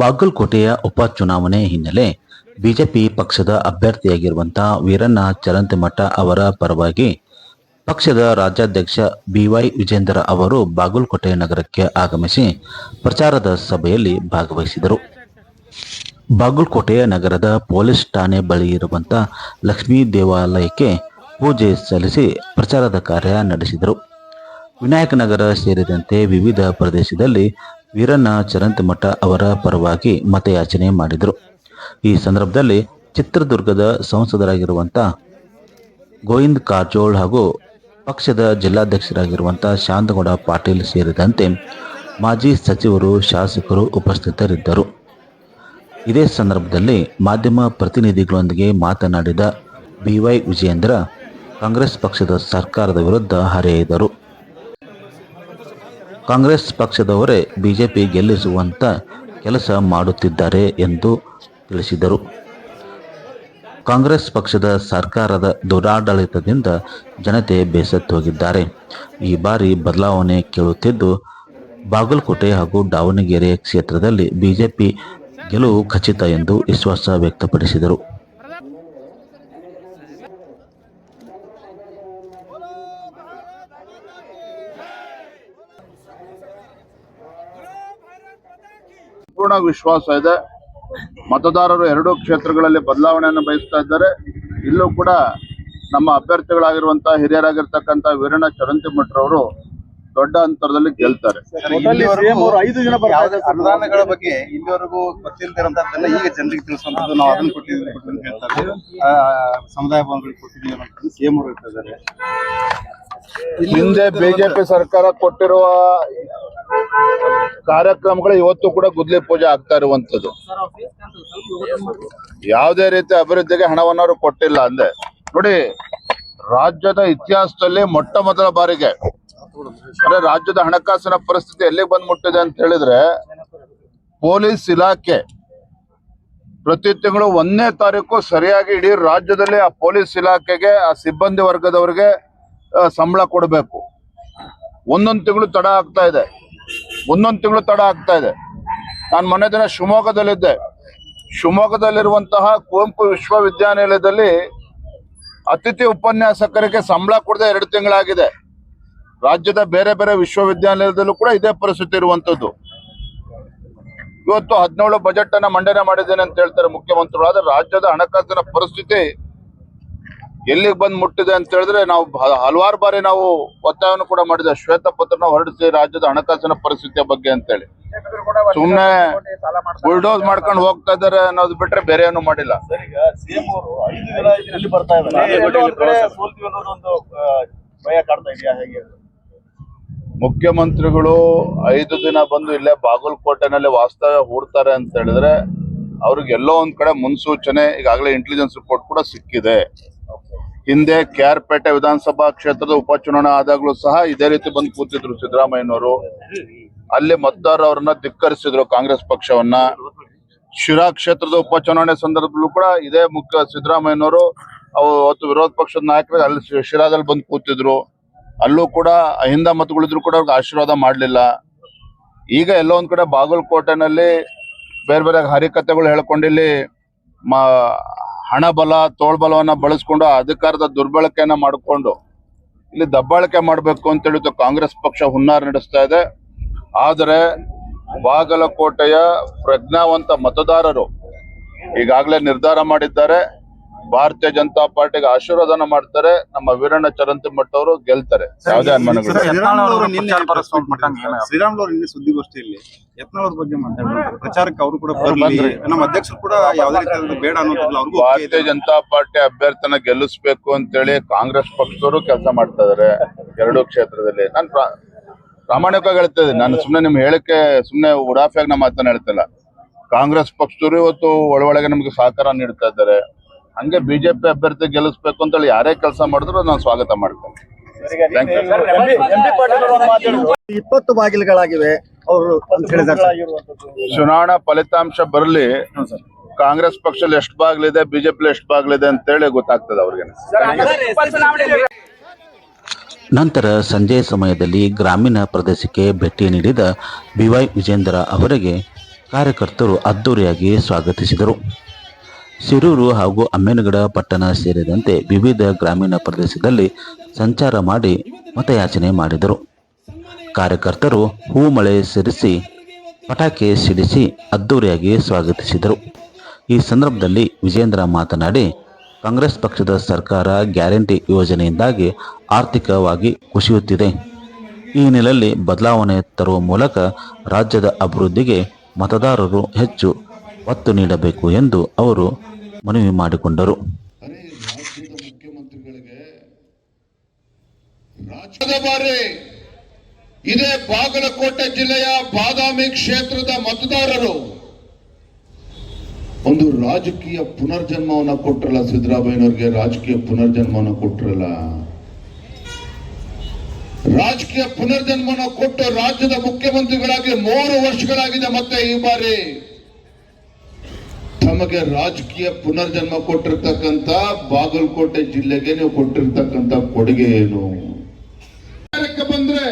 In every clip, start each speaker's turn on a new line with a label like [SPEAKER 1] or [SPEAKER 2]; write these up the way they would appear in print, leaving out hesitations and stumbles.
[SPEAKER 1] ಬಾಗಲಕೋಟೆಯ ಉಪಚುನಾವಣೆ ಹಿನ್ನೆಲೆ ಬಿಜೆಪಿ ಪಕ್ಷದ ಅಭ್ಯರ್ಥಿಯಾಗಿರುವಂತಹ ವೀರಣ್ಣ ಚರಂತಿಮಠ ಅವರ ಪರವಾಗಿ ಪಕ್ಷದ ರಾಜ್ಯಾಧ್ಯಕ್ಷ ಬಿವೈ ವಿಜೇಂದ್ರ ಅವರು ಬಾಗಲಕೋಟೆ ನಗರಕ್ಕೆ ಆಗಮಿಸಿ ಪ್ರಚಾರದ ಸಭೆಯಲ್ಲಿ ಭಾಗವಹಿಸಿದರು. ಬಾಗಲಕೋಟೆಯ ನಗರದ ಪೊಲೀಸ್ ಠಾಣೆ ಬಳಿ ಇರುವಂತಹ ಲಕ್ಷ್ಮೀ ದೇವಾಲಯಕ್ಕೆ ಪೂಜೆ ಸಲ್ಲಿಸಿ ಪ್ರಚಾರದ ಕಾರ್ಯ ನಡೆಸಿದರು. ವಿನಾಯಕನಗರ ಸೇರಿದಂತೆ ವಿವಿಧ ಪ್ರದೇಶದಲ್ಲಿ ವೀರಣ್ಣ ಚರಂತಿಮಠ ಅವರ ಪರವಾಗಿ ಮತಯಾಚನೆ ಮಾಡಿದರು. ಈ ಸಂದರ್ಭದಲ್ಲಿ ಚಿತ್ರದುರ್ಗದ ಸಂಸದರಾಗಿರುವಂತಹ ಗೋವಿಂದ ಕಾರಜೋಳ ಹಾಗೂ ಪಕ್ಷದ ಜಿಲ್ಲಾಧ್ಯಕ್ಷರಾಗಿರುವಂತಹ ಶಾಂತಗೌಡ ಪಾಟೀಲ್ ಸೇರಿದಂತೆ ಮಾಜಿ ಸಚಿವರು, ಶಾಸಕರು ಉಪಸ್ಥಿತರಿದ್ದರು. ಇದೇ ಸಂದರ್ಭದಲ್ಲಿ ಮಾಧ್ಯಮ ಪ್ರತಿನಿಧಿಗಳೊಂದಿಗೆ ಮಾತನಾಡಿದ ಬಿವೈ ವಿಜೇಂದ್ರ ಕಾಂಗ್ರೆಸ್ ಪಕ್ಷದ ಸರ್ಕಾರದ ವಿರುದ್ಧ ಹರಿಹಾಯ್ದರು. ಕಾಂಗ್ರೆಸ್ ಪಕ್ಷದವರೇ ಬಿಜೆಪಿ ಗೆಲ್ಲಿಸುವಂತ ಕೆಲಸ ಮಾಡುತ್ತಿದ್ದಾರೆ ಎಂದು ತಿಳಿಸಿದರು. ಕಾಂಗ್ರೆಸ್ ಪಕ್ಷದ ಸರ್ಕಾರದ ದುರಾಡಳಿತದಿಂದ ಜನತೆ ಬೇಸತ್ತು ಹೋಗಿದ್ದಾರೆ. ಈ ಬಾರಿ ಬದಲಾವಣೆ ಕೇಳುತ್ತಿದ್ದು ಬಾಗಲಕೋಟೆ ಹಾಗೂ ದಾವಣಗೆರೆ ಕ್ಷೇತ್ರದಲ್ಲಿ ಬಿಜೆಪಿ ಗೆಲುವು ಖಚಿತ ಎಂದು ವಿಶ್ವಾಸ ವ್ಯಕ್ತಪಡಿಸಿದರು.
[SPEAKER 2] ಪೂರ್ಣ ವಿಶ್ವಾಸ ಇದೆ. ಮತದಾರರು ಎರಡೂ ಕ್ಷೇತ್ರಗಳಲ್ಲಿ ಬದಲಾವಣೆಯನ್ನು ಬಯಸ್ತಾ ಇದ್ದಾರೆ. ಇಲ್ಲೂ ಕೂಡ ನಮ್ಮ ಅಭ್ಯರ್ಥಿಗಳಾಗಿರುವಂತಹ ಹಿರಿಯರಾಗಿರ್ತಕ್ಕಂಥ ವೀರಣ್ಣ ಚರಂತಿಮಠರವರು ದೊಡ್ಡ ಅಂತರದಲ್ಲಿ ಗೆಲ್ತಾರೆ.
[SPEAKER 3] ಅನುದಾನಗಳ ಬಗ್ಗೆ ಇಲ್ಲಿವರೆಗೂ ಗೊತ್ತಿಲ್ಲದಿರೋಂಥದ್ದೆಲ್ಲ ಈಗ ಜನರಿಗೆ ತಿಳಿಸುವಂಥದ್ದು, ನಾವು ಅದನ್ನು ಕೊಟ್ಟಿದ್ದೀವಿ ಅಂತ ಹೇಳ್ತಾರೆ. ಸಮುದಾಯ ಭವನಗಳಿಗೆ ಕೊಟ್ಟಿದ್ದೀವಿ ಅನ್ನೋದು ಸಿಎಂ ಅವರು ಹೇಳ್ತಿದ್ದಾರೆ.
[SPEAKER 2] ಹಿಂದೆ ಬಿಜೆಪಿ ಸರ್ಕಾರ ಕೊಟ್ಟಿರುವ ಕಾರ್ಯಕ್ರಮಗಳು ಇವತ್ತು ಕೂಡ ಗುದ್ಲಿ ಪೂಜೆ ಆಗ್ತಾ ಇರುವಂತದ್ದು. ಯಾವುದೇ ರೀತಿ ಅಭಿವೃದ್ಧಿಗೆ ಹಣವನ್ನು ಕೊಟ್ಟಿಲ್ಲ ಅಂದೆ. ನೋಡಿ, ರಾಜ್ಯದ ಇತಿಹಾಸದಲ್ಲಿ ಮೊಟ್ಟ ಮೊದಲ ಬಾರಿಗೆ ಅಂದ್ರೆ ರಾಜ್ಯದ ಹಣಕಾಸಿನ ಪರಿಸ್ಥಿತಿ ಎಲ್ಲಿಗೆ ಬಂದ್ ಮುಟ್ಟಿದೆ ಅಂತ ಹೇಳಿದ್ರೆ, ಪೊಲೀಸ್ ಇಲಾಖೆ ಪ್ರತಿ ತಿಂಗಳು 1ನೇ ತಾರೀಕು ಸರಿಯಾಗಿ ಇಡೀ ರಾಜ್ಯದಲ್ಲಿ ಆ ಪೊಲೀಸ್ ಇಲಾಖೆಗೆ, ಆ ಸಿಬ್ಬಂದಿ ವರ್ಗದವರಿಗೆ ಸಂಬಳ ಕೊಡಬೇಕು. ಒಂದೊಂದು ತಿಂಗಳು ತಡ ಆಗ್ತಾ ಇದೆ. ನಾನು ಮೊನ್ನೆ ದಿನ ಶಿವಮೊಗ್ಗದಲ್ಲಿದ್ದೆ. ಶಿವಮೊಗ್ಗದಲ್ಲಿರುವಂತಹ ಕುವೆಂಪು ವಿಶ್ವವಿದ್ಯಾನಿಲಯದಲ್ಲಿ ಅತಿಥಿ ಉಪನ್ಯಾಸಕರಿಗೆ ಸಂಬಳ ಕೊಡದೆ 2 ತಿಂಗಳಾಗಿದೆ. ರಾಜ್ಯದ ಬೇರೆ ಬೇರೆ ವಿಶ್ವವಿದ್ಯಾನಿಲಯದಲ್ಲೂ ಕೂಡ ಇದೇ ಪರಿಸ್ಥಿತಿ ಇರುವಂತದ್ದು. ಇವತ್ತು 17 ಬಜೆಟ್ ಅನ್ನ ಮಂಡನೆ ಮಾಡಿದ್ದೇನೆ ಅಂತ ಹೇಳ್ತಾರೆ ಮುಖ್ಯಮಂತ್ರಿಗಳು. ಆದ್ರೆ ರಾಜ್ಯದ ಹಣಕಾಸಿನ ಪರಿಸ್ಥಿತಿ ಎಲ್ಲಿಗೆ ಬಂದ್ ಮುಟ್ಟಿದೆ ಅಂತ ಹೇಳಿದ್ರೆ, ನಾವು ಹಲವಾರು ಬಾರಿ ನಾವು ಒತ್ತಾಯವನ್ನು ಕೂಡ ಮಾಡಿದೆ, ಶ್ವೇತಪತ್ರನ ಹೊರಡಿಸಿ ರಾಜ್ಯದ ಹಣಕಾಸಿನ ಪರಿಸ್ಥಿತಿಯ ಬಗ್ಗೆ ಅಂತೇಳಿ. ಸುಮ್ನೆ ಬುಲ್ಡೋಸ್ ಮಾಡ್ಕೊಂಡು ಹೋಗ್ತಾ ಇದ್ದಾರೆ ಅನ್ನೋದು ಬಿಟ್ರೆ ಬೇರೆ ಏನು ಮಾಡಿಲ್ಲ. ಮುಖ್ಯಮಂತ್ರಿಗಳು 5 ದಿನ ಬಂದು ಇಲ್ಲೇ ಬಾಗಲಕೋಟೆನಲ್ಲಿ ವಾಸ್ತವ್ಯ ಹೂಡ್ತಾರೆ ಅಂತ ಹೇಳಿದ್ರೆ, ಅವ್ರಿಗೆ ಎಲ್ಲೋ ಒಂದ್ ಕಡೆ ಮುನ್ಸೂಚನೆ ಈಗಾಗಲೇ ಇಂಟೆಲಿಜೆನ್ಸ್ ರಿಪೋರ್ಟ್ ಕೂಡ ಸಿಕ್ಕಿದೆ. ಹಿಂದೆ KR-ಪೇಟೆ ವಿಧಾನಸಭಾ ಕ್ಷೇತ್ರದ ಉಪಚುನಾವಣೆ ಆದಾಗ್ಲೂ ಸಹ ಇದೇ ರೀತಿ ಬಂದು ಕೂತಿದ್ರು ಸಿದ್ದರಾಮಯ್ಯನವರು. ಅಲ್ಲಿ ಮತದಾರರು ಅವರನ್ನ ಧಿಕ್ಕರಿಸಿದ್ರು, ಕಾಂಗ್ರೆಸ್ ಪಕ್ಷವನ್ನ. ಶಿರಾ ಕ್ಷೇತ್ರದ ಉಪಚುನಾವಣೆ ಸಂದರ್ಭದಲ್ಲೂ ಕೂಡ ಇದೇ ಮುಖ್ಯ ಸಿದ್ದರಾಮಯ್ಯನವರು ಅವತ್ತು ವಿರೋಧ ಪಕ್ಷದ ನಾಯಕರು ಅಲ್ಲಿ ಶಿರಾದಲ್ಲಿ ಬಂದು ಕೂತಿದ್ರು. ಅಲ್ಲೂ ಕೂಡ ಅಹಿಂದ ಮತಗಳಿದ್ರು ಕೂಡ ಅವ್ರಿಗೆ ಆಶೀರ್ವಾದ ಮಾಡ್ಲಿಲ್ಲ. ಈಗ ಎಲ್ಲೋ ಒಂದ್ ಕಡೆ ಬಾಗಲಕೋಟೆನಲ್ಲಿ ಬೇರೆ ಬೇರೆ ಹರಿಕತೆಗಳು ಹೇಳ್ಕೊಂಡು ಇಲ್ಲಿ ಹಣ ಬಲ, ತೋಳ್ಬಲವನ್ನ ಬಳಸ್ಕೊಂಡು ಅಧಿಕಾರದ ದುರ್ಬಳಕೆಯನ್ನ ಮಾಡಿಕೊಂಡು ಇಲ್ಲಿ ದಬ್ಬಾಳಿಕೆ ಮಾಡಬೇಕು ಅಂತ ಹೇಳಿದ್ದು ಕಾಂಗ್ರೆಸ್ ಪಕ್ಷ ಹುನ್ನಾರ ನಡೆಸ್ತಾ ಇದೆ. ಆದರೆ ಬಾಗಲಕೋಟೆಯ ಪ್ರಜ್ಞಾವಂತ ಮತದಾರರು ಈಗಾಗಲೇ ನಿರ್ಧಾರ ಮಾಡಿದ್ದಾರೆ, ಭಾರತೀಯ ಜನತಾ ಪಾರ್ಟಿಗೆ ಆಶೀರ್ವಾದನ ಮಾಡ್ತಾರೆ. ನಮ್ಮ ವೀರಣ್ಣ ಚರಂತಿಮಠ ಅವರು ಗೆಲ್ತಾರೆ, ಯಾವುದೇ ಅನುಮಾನಗಳು.
[SPEAKER 3] ಶ್ರೀರಾಮುಲು ಅವರು ಸುದ್ದಿಗೋಷ್ಠಿಯಲ್ಲಿ ಯತ್ನಾಳ್ ಅವ್ರ ಬಗ್ಗೆ ಮಾತಾಡಿದ್ರು. ಪ್ರಚಾರಕ್ಕೆ ಅವರು ಕೂಡ ನಮ್ಮ ಅಧ್ಯಕ್ಷರು ಕೂಡ ಯಾವುದೇ ರೀತಿ ಬೇಡ ಅನ್ನೋದು.
[SPEAKER 2] ಭಾರತೀಯ ಜನತಾ ಪಾರ್ಟಿ ಅಭ್ಯರ್ಥಿನ ಗೆಲ್ಲಿಸ್ಬೇಕು ಅಂತೇಳಿ ಕಾಂಗ್ರೆಸ್ ಪಕ್ಷದವರು ಕೆಲಸ ಮಾಡ್ತಾ ಇದಾರೆ ಎರಡೂ ಕ್ಷೇತ್ರದಲ್ಲಿ. ನಾನು ಪ್ರಾಮಾಣಿಕವಾಗಿ ಹೇಳ್ತಾ ಇದ್ದೀನಿ. ನಾನು ಸುಮ್ನೆ ನಿಮ್ ಹೇಳಿಕೆ ಸುಮ್ನೆ ಉಡಾಫಿಯಾಗಿ ನಮ್ಮ ಮಾತನ್ನ ಹೇಳ್ತಿಲ್ಲ. ಕಾಂಗ್ರೆಸ್ ಪಕ್ಷದವರು ಇವತ್ತು ಒಳಗೆ ನಮ್ಗೆ ಸಹಕಾರ ನೀಡ್ತಾ ಇದ್ದಾರೆ. ಹಂಗೆ ಬಿಜೆಪಿ ಅಭ್ಯರ್ಥಿ ಗೆಲ್ಲಿಸ್ಬೇಕು ಅಂತೇಳಿ ಯಾರೇ ಕೆಲಸ ಮಾಡಿದ್ರು ನಾನು ಸ್ವಾಗತ ಮಾಡ್ತೇನೆ.
[SPEAKER 3] 20 ಬಾಗಿಲುಗಳಾಗಿವೆ ಅವರು ಅಂತ ಹೇಳಿದ್ದಾರೆ.
[SPEAKER 2] ಚುನಾವಣಾ ಫಲಿತಾಂಶ ಬರಲಿ, ಕಾಂಗ್ರೆಸ್ ಪಕ್ಷದಲ್ಲಿ ಎಷ್ಟು ಬಾಗಿಲಿದೆ, ಬಿಜೆಪಿ ಎಷ್ಟು ಬಾಗಿಲಿದೆ ಅಂತೇಳಿ ಗೊತ್ತಾಗ್ತದೆ ಅವ್ರಿಗೆ.
[SPEAKER 1] ನಂತರ ಸಂಜೆ ಸಮಯದಲ್ಲಿ ಗ್ರಾಮೀಣ ಪ್ರದೇಶಕ್ಕೆ ಭೇಟಿ ನೀಡಿದ ಬಿವೈ ವಿಜೇಂದ್ರ ಅವರಿಗೆ ಕಾರ್ಯಕರ್ತರು ಅದ್ದೂರಿಯಾಗಿ ಸ್ವಾಗತಿಸಿದರು. ಶಿರೂರು ಹಾಗೂ ಅಮ್ಮೇನಗಡ ಪಟ್ಟಣ ಸೇರಿದಂತೆ ವಿವಿಧ ಗ್ರಾಮೀಣ ಪ್ರದೇಶದಲ್ಲಿ ಸಂಚಾರ ಮಾಡಿ ಮತಯಾಚನೆ ಮಾಡಿದರು. ಕಾರ್ಯಕರ್ತರು ಹೂಮಳೆ ಸಿರಿಸಿ ಪಟಾಕಿ ಸಿಡಿಸಿ ಅದ್ದೂರಿಯಾಗಿ ಸ್ವಾಗತಿಸಿದರು. ಈ ಸಂದರ್ಭದಲ್ಲಿ ವಿಜೇಂದ್ರ ಮಾತನಾಡಿ, ಕಾಂಗ್ರೆಸ್ ಪಕ್ಷದ ಸರ್ಕಾರ ಗ್ಯಾರಂಟಿ ಯೋಜನೆಯಿಂದಾಗಿ ಆರ್ಥಿಕವಾಗಿ ಕುಸಿಯುತ್ತಿದೆ. ಈ ಹಿನ್ನೆಲೆಯಲ್ಲಿ ಬದಲಾವಣೆ ತರುವ ಮೂಲಕ ರಾಜ್ಯದ ಅಭಿವೃದ್ಧಿಗೆ ಮತದಾರರು ಹೆಚ್ಚು ಒತ್ತು ನೀಡಬೇಕು ಎಂದು ಅವರು ಮನವಿ ಮಾಡಿಕೊಂಡರು.
[SPEAKER 4] ರಾಜ್ಯದ ಬಾರಿ ಇದೇ ಬಾಗಲಕೋಟೆ ಜಿಲ್ಲೆಯ ಬಾದಾಮಿ ಕ್ಷೇತ್ರದ ಮತದಾರರು ಒಂದು ರಾಜಕೀಯ ಪುನರ್ಜನ್ಮವನ್ನು ಕೊಟ್ರಲ್ಲ. ಸಿದ್ದರಾಮಯ್ಯನವ್ರಿಗೆ ರಾಜಕೀಯ ಪುನರ್ಜನ್ಮವನ್ನು ಕೊಟ್ರಲ್ಲ. ರಾಜಕೀಯ ಪುನರ್ಜನ್ಮವನ್ನು ಕೊಟ್ಟು ರಾಜ್ಯದ ಮುಖ್ಯಮಂತ್ರಿಗಳಾಗಿ 3 ವರ್ಷಗಳಾಗಿದೆ. ಮತ್ತೆ ಈ ಬಾರಿ ತಮಗೆ ರಾಜಕೀಯ ಪುನರ್ಜನ್ಮ ಕೊಟ್ಟಿರ್ತಕ್ಕಂಥ ಬಾಗಲಕೋಟೆ ಜಿಲ್ಲೆಗೆ ನೀವು ಕೊಟ್ಟಿರ್ತಕ್ಕಂಥ ಕೊಡುಗೆ ಏನು? ಬಂದ್ರೆ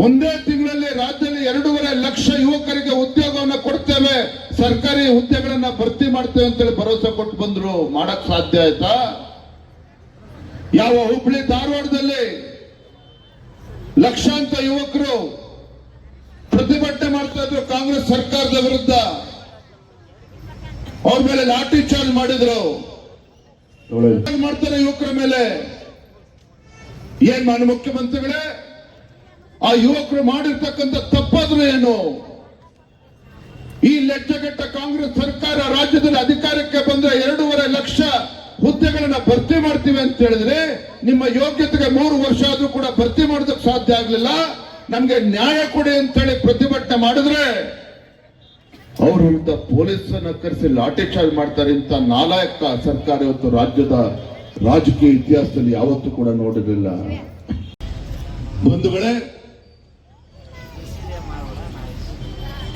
[SPEAKER 4] ಒಂದೇ ತಿಂಗಳಲ್ಲಿ ರಾಜ್ಯದಲ್ಲಿ 2.5 ಲಕ್ಷ ಯುವಕರಿಗೆ ಉದ್ಯೋಗವನ್ನು ಕೊಡ್ತೇವೆ, ಸರ್ಕಾರಿ ಹುದ್ದೆಗಳನ್ನ ಭರ್ತಿ ಮಾಡ್ತೇವೆ ಅಂತೇಳಿ ಭರವಸೆ ಕೊಟ್ಟು ಬಂದ್ರು. ಮಾಡಕ್ ಸಾಧ್ಯ ಆಯ್ತಾ? ಯಾವ ಹುಬ್ಳಿ ಧಾರವಾಡದಲ್ಲಿ ಲಕ್ಷಾಂತರ ಯುವಕರು ಪ್ರತಿಭಟನೆ ಮಾಡ್ತಾ ಇದ್ರು ಕಾಂಗ್ರೆಸ್ ಸರ್ಕಾರದ ವಿರುದ್ಧ. ಅವ್ರ ಮೇಲೆ ಲಾಠಿ ಚಾರ್ಜ್ ಮಾಡಿದ್ರು. ಮಾಡ್ತಾರೆ ಯುವಕರ ಮೇಲೆ. ಏನ್ ಮಾನ್ಯ ಮುಖ್ಯಮಂತ್ರಿಗಳೇ, ಆ ಯುವಕರು ಮಾಡಿರ್ತಕ್ಕಂಥ ತಪ್ಪಾದ್ರೂ ಏನು? ಈ ಲಜ್ಜೆಗೆಟ್ಟ ಕಾಂಗ್ರೆಸ್ ಸರ್ಕಾರ ರಾಜ್ಯದಲ್ಲಿ ಅಧಿಕಾರಕ್ಕೆ ಬಂದ್ರೆ 2.5 ಲಕ್ಷ ಹುದ್ದೆಗಳನ್ನ ಭರ್ತಿ ಮಾಡ್ತೀವಿ ಅಂತ ಹೇಳಿದ್ರೆ, ನಿಮ್ಮ ಯೋಗ್ಯತೆಗೆ 3 ವರ್ಷ ಆದ್ರೂ ಕೂಡ ಭರ್ತಿ ಮಾಡೋದಕ್ಕೆ ಸಾಧ್ಯ ಆಗ್ಲಿಲ್ಲ. ನಮ್ಗೆ ನ್ಯಾಯ ಕೊಡಿ ಅಂತೇಳಿ ಪ್ರತಿಭಟನೆ ಮಾಡಿದ್ರೆ ಅವ್ರ ವಿರುದ್ಧ ಪೊಲೀಸನ್ನ ಕರೆಸಿ ಲಾಠಿ ಚಾರ್ಜ್ ಮಾಡ್ತಾರೆ. ಇಂಥ ನಾಲಾಯಕ ಸರ್ಕಾರ ಇವತ್ತು ರಾಜ್ಯದ ರಾಜಕೀಯ ಇತಿಹಾಸದಲ್ಲಿ ಯಾವತ್ತೂ ಕೂಡ ನೋಡಿರಲಿಲ್ಲ. ಬಂಧುಗಳೇ,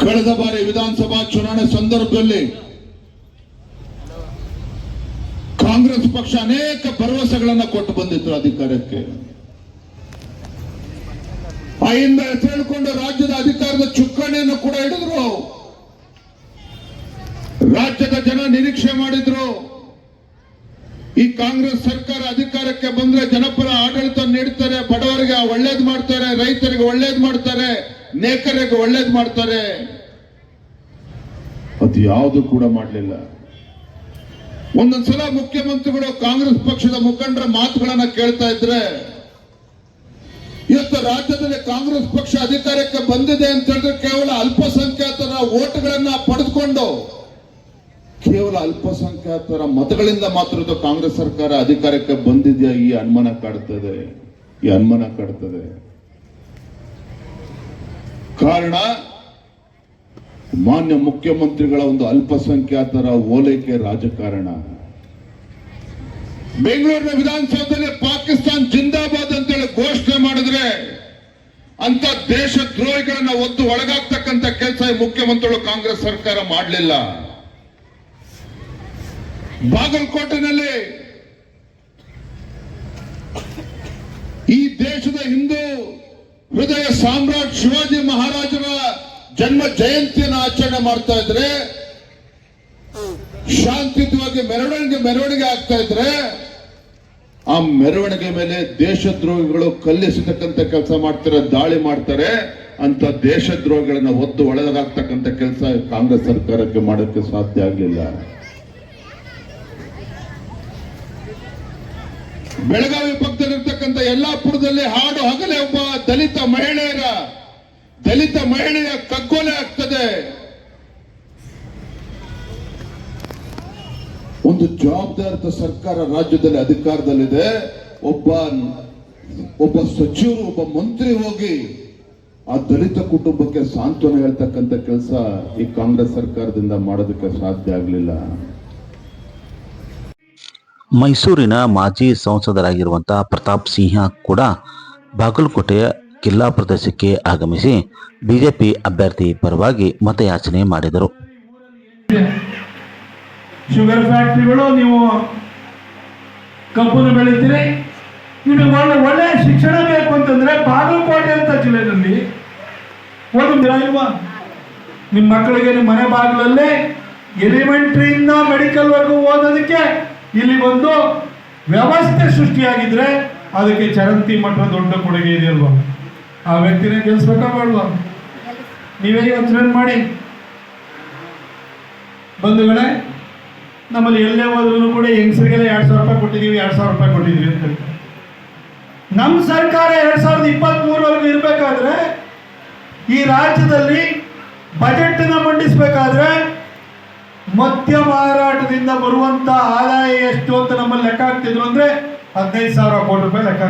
[SPEAKER 4] ಕಳೆದ ಬಾರಿ ವಿಧಾನಸಭಾ ಚುನಾವಣೆ ಸಂದರ್ಭದಲ್ಲಿ ಕಾಂಗ್ರೆಸ್ ಪಕ್ಷ ಅನೇಕ ಭರವಸೆಗಳನ್ನ ಕೊಟ್ಟು ಬಂದಿತ್ತು ಅಧಿಕಾರಕ್ಕೆ. ಆಯಿಂದ ಹೆಸರಿಕೊಂಡು ರಾಜ್ಯದ ಅಧಿಕಾರದ ಚುಕ್ಕಾಣಿಯನ್ನು ಕೂಡ ಹಿಡಿದ್ರು. ರಾಜ್ಯದ ಜನ ನಿರೀಕ್ಷೆ ಮಾಡಿದ್ರು, ಈ ಕಾಂಗ್ರೆಸ್ ಸರ್ಕಾರ ಅಧಿಕಾರಕ್ಕೆ ಬಂದ್ರೆ ಜನಪರ ಆಡಳಿತ ನೀಡ್ತಾರೆ, ಬಡವರಿಗೆ ಒಳ್ಳೇದು ಮಾಡ್ತಾರೆ, ರೈತರಿಗೆ ಒಳ್ಳೇದು ಮಾಡ್ತಾರೆ, ನೇಕರಿಗೆ ಒಳ್ಳೇದು ಮಾಡ್ತಾರೆ. ಅದು ಯಾವುದು ಕೂಡ ಮಾಡಲಿಲ್ಲ. ಒಂದೊಂದ್ಸಲ ಮುಖ್ಯಮಂತ್ರಿಗಳು ಕಾಂಗ್ರೆಸ್ ಪಕ್ಷದ ಮುಖಂಡರ ಮಾತುಗಳನ್ನ ಕೇಳ್ತಾ ಇದ್ರೆ, ಇವತ್ತು ರಾಜ್ಯದಲ್ಲಿ ಕಾಂಗ್ರೆಸ್ ಪಕ್ಷ ಅಧಿಕಾರಕ್ಕೆ ಬಂದಿದೆ ಅಂತ ಹೇಳಿದ್ರೆ ಕೇವಲ ಅಲ್ಪಸಂಖ್ಯಾತರ ಓಟ್ಗಳನ್ನ ಪಡೆದುಕೊಂಡು ಕೇವಲ ಅಲ್ಪಸಂಖ್ಯಾತರ ಮತಗಳಿಂದ ಮಾತ್ರ ಕಾಂಗ್ರೆಸ್ ಸರ್ಕಾರ ಅಧಿಕಾರಕ್ಕೆ ಬಂದಿದೆಯಾ? ಈ ಅನುಮಾನ ಕಾಡ್ತದೆ. ಕಾರಣ ಮಾನ್ಯ ಮುಖ್ಯಮಂತ್ರಿಗಳ ಒಂದು ಅಲ್ಪಸಂಖ್ಯಾತರ ಓಲೈಕೆ ರಾಜಕಾರಣ. ಬೆಂಗಳೂರಿನ ವಿಧಾನಸೌಧದಲ್ಲಿ ಪಾಕಿಸ್ತಾನ್ ಜಿಂದಾಬಾದ್ ಅಂತೇಳಿ ಘೋಷಣೆ ಮಾಡಿದ್ರೆ ಅಂತ ದೇಶ ದ್ರೋಹಿಗಳನ್ನ ಒದ್ದು ಒಳಗಾಗ್ತಕ್ಕಂಥ ಕೆಲಸ ಈ ಮುಖ್ಯಮಂತ್ರಿಗಳು ಕಾಂಗ್ರೆಸ್ ಸರ್ಕಾರ ಮಾಡಲಿಲ್ಲ. ಬಾಗಲಕೋಟೆನಲ್ಲಿ ಈ ದೇಶದ ಹಿಂದೂ ಹೃದಯ ಸಾಮ್ರಾಟ್ ಶಿವಾಜಿ ಮಹಾರಾಜರ ಜನ್ಮ ಜಯಂತಿಯನ್ನು ಆಚರಣೆ ಮಾಡ್ತಾ ಇದ್ರೆ, ಶಾಂತಿಯುತವಾಗಿ ಮೆರವಣಿಗೆ ಆಗ್ತಾ ಇದ್ರೆ, ಆ ಮೆರವಣಿಗೆ ಮೇಲೆ ದೇಶದ್ರೋಹಿಗಳು ಕಲ್ಲಿಸತಕ್ಕಂಥ ಕೆಲಸ ಮಾಡ್ತಾರೆ, ದಾಳಿ ಮಾಡ್ತಾರೆ. ಅಂತ ದೇಶದ್ರೋಹಿಗಳನ್ನ ಒದ್ದು ಒಳಗಾಗ್ತಕ್ಕಂಥ ಕೆಲಸ ಕಾಂಗ್ರೆಸ್ ಸರ್ಕಾರಕ್ಕೆ ಮಾಡೋಕ್ಕೆ ಸಾಧ್ಯ ಆಗಲಿಲ್ಲ. ಬೆಳಗಾವಿ ಪಕ್ಕದಲ್ಲಿರ್ತಕ್ಕಂಥ ಯಲ್ಲಾಪುರದಲ್ಲಿ ಹಾಡು ಹಗಲೇ ಒಬ್ಬ ದಲಿತ ಮಹಿಳೆಯ ಕಗ್ಗೊಲೆ ಆಗ್ತದೆ. ಒಂದು ಜವಾಬ್ದಾರಿತ ಸರ್ಕಾರ ರಾಜ್ಯದಲ್ಲಿ ಅಧಿಕಾರದಲ್ಲಿದೆ. ಒಬ್ಬ ಸಚಿವರು, ಒಬ್ಬ ಮಂತ್ರಿ ಹೋಗಿ ಆ ದಲಿತ ಕುಟುಂಬಕ್ಕೆ ಸಾಂತ್ವನ ಹೇಳ್ತಕ್ಕಂಥ ಕೆಲಸ ಈ ಕಾಂಗ್ರೆಸ್ ಸರ್ಕಾರದಿಂದ ಮಾಡೋದಕ್ಕೆ ಸಾಧ್ಯ ಆಗಲಿಲ್ಲ.
[SPEAKER 1] ಮೈಸೂರಿನ ಮಾಜಿ ಸಂಸದರಾಗಿರುವಂತಹ ಪ್ರತಾಪ್ ಸಿಂಹ ಕೂಡ ಬಾಗಲಕೋಟೆಯ ಕಿಲ್ಲಾ ಪ್ರದೇಶಕ್ಕೆ ಆಗಮಿಸಿ ಬಿಜೆಪಿ ಅಭ್ಯರ್ಥಿ ಪರವಾಗಿ ಮತಯಾಚನೆ ಮಾಡಿದರು.
[SPEAKER 5] ಶುಗರ್ ಫ್ಯಾಕ್ಟ್ರಿಗಳು, ನೀವು ಕಬ್ಬನ್ನು ಬೆಳಿತೀರಿ, ನಿಮಗೆ ಒಳ್ಳೆ ಶಿಕ್ಷಣ ಬೇಕು ಅಂತಂದ್ರೆ ಬಾಗಲಕೋಟೆ ಅಂತ ಜಿಲ್ಲೆಯಲ್ಲಿ ಒಂದು ಇಲ್ವಾ? ನಿಮ್ಮ ಮಕ್ಕಳಿಗೆ ನಿಮ್ಮ ಮನೆ ಬಾಗಿಲಲ್ಲೇ ಎಲಿಮೆಂಟ್ರಿಯಿಂದ ಮೆಡಿಕಲ್ವರೆಗೂ ಓದೋದಕ್ಕೆ ಇಲ್ಲಿ ಒಂದು ವ್ಯವಸ್ಥೆ ಸೃಷ್ಟಿಯಾಗಿದ್ರೆ ಅದಕ್ಕೆ ಚರಂತಿ ಮಠದ ದೊಡ್ಡ ಕೊಡುಗೆ ಇದೆಯಲ್ವಾ? ಆ ವ್ಯಕ್ತಿನೇ ಗೆಲ್ಸ್ಬೇಕಾ ಬೇಡವಾ? ನೀವೇ ಯೋಚನೆ ಮಾಡಿ ಬಂಧುಗಳೇ. ನಮ್ಮಲ್ಲಿ ಎಲ್ಲೇ ಹೋದ್ರೂ ಕೂಡ ಹೆಂಗಸರಿಗೆಲ್ಲ 2,000 ರೂಪಾಯಿ ಕೊಟ್ಟಿದ್ದೀವಿ, 2,000 ರೂಪಾಯಿ ಕೊಟ್ಟಿದ್ದೀವಿ ಅಂತ ಹೇಳ್ತಾರೆ. ನಮ್ಮ ಸರ್ಕಾರ 2023ವರೆಗೂ ಇರಬೇಕಾದ್ರೆ ಈ ರಾಜ್ಯದಲ್ಲಿ ಬಜೆಟ್ ಮಂಡಿಸಬೇಕಾದ್ರೆ ಮದ್ಯ ಮಾರಾಟದಿಂದ ಬರುವಂತ ಆದಾಯ ಎಷ್ಟು ಅಂತ ನಮ್ಮಲ್ಲಿ ಲೆಕ್ಕ ಹಾಕ್ತಿದ್ರು ಅಂದ್ರೆ 15,000 ಕೋಟಿ ರೂಪಾಯಿ ಲೆಕ್ಕ